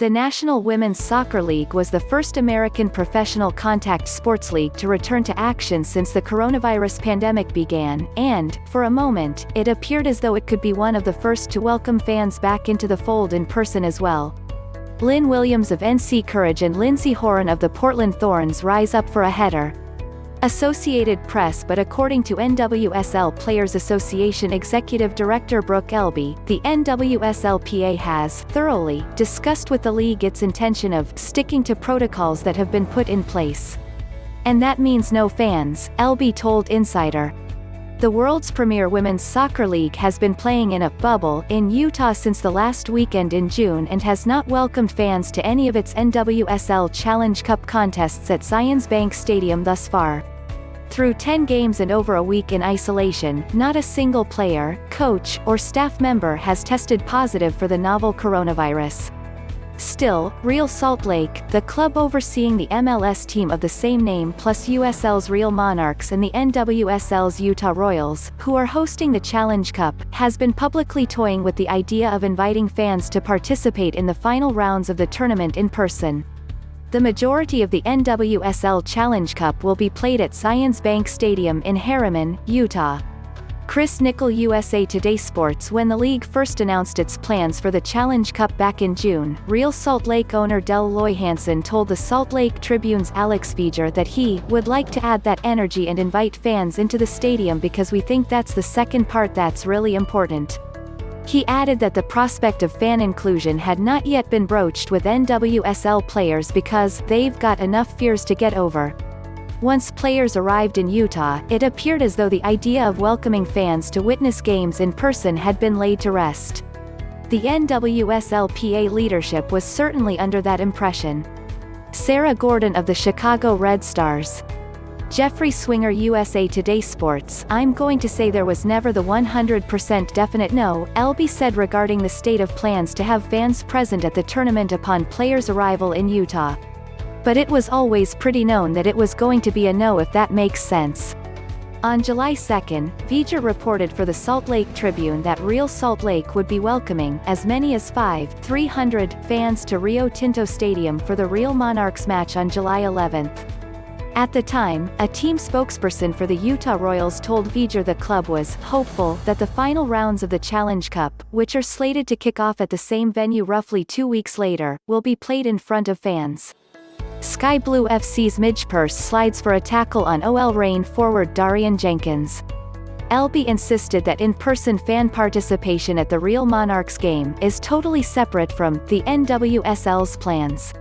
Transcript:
The National Women's Soccer League was the first American professional contact sports league to return to action since the coronavirus pandemic began, and, for a moment, it appeared as though it could be one of the first to welcome fans back into the fold in person as well. Lynn Williams of NC Courage and Lindsey Horan of the Portland Thorns rise up for a header. Associated Press. But according to NWSL Players Association Executive Director Brooke Elby, the NWSLPA has thoroughly discussed with the league its intention of sticking to protocols that have been put in place. And that means no fans, Elby told Insider. The world's premier women's soccer league has been playing in a bubble in Utah since the last weekend in June and has not welcomed fans to any of its NWSL Challenge Cup contests at Zions Bank Stadium thus far. Through 10 games and over a week in isolation, not a single player, coach, or staff member has tested positive for the novel coronavirus. Still, Real Salt Lake, the club overseeing the MLS team of the same name plus USL's Real Monarchs and the NWSL's Utah Royals, who are hosting the Challenge Cup, has been publicly toying with the idea of inviting fans to participate in the final rounds of the tournament in person. The majority of the NWSL Challenge Cup will be played at Zions Bank Stadium in Herriman, Utah. Chris Nicoll-USA Today Sports. When the league first announced its plans for the Challenge Cup back in June, Real Salt Lake owner Dell Loy Hansen told the Salt Lake Tribune's Alex Vejar that he would like to add that energy and invite fans into the stadium because we think that's the second part that's really important. He added that the prospect of fan inclusion had not yet been broached with NWSL players because they've got enough fears to get over. Once players arrived in Utah, it appeared as though the idea of welcoming fans to witness games in person had been laid to rest. The NWSLPA leadership was certainly under that impression. Sarah Gorden of the Chicago Red Stars. Jeffrey Swinger, USA Today Sports. I'm going to say there was never the 100% definite no, Elby said regarding the state of plans to have fans present at the tournament upon players' arrival in Utah. But it was always pretty known that it was going to be a no, if that makes sense. On July 2, Vejar reported for the Salt Lake Tribune that Real Salt Lake would be welcoming as many as 300 fans to Rio Tinto Stadium for the Real Monarchs match on July 11. At the time, a team spokesperson for the Utah Royals told Vejar the club was hopeful that the final rounds of the Challenge Cup, which are slated to kick off at the same venue roughly 2 weeks later, will be played in front of fans. Sky Blue FC's Midge Purce slides for a tackle on OL Reign forward Darian Jenkins. Elby insisted that in-person fan participation at the Real Monarchs game is totally separate from the NWSL's plans.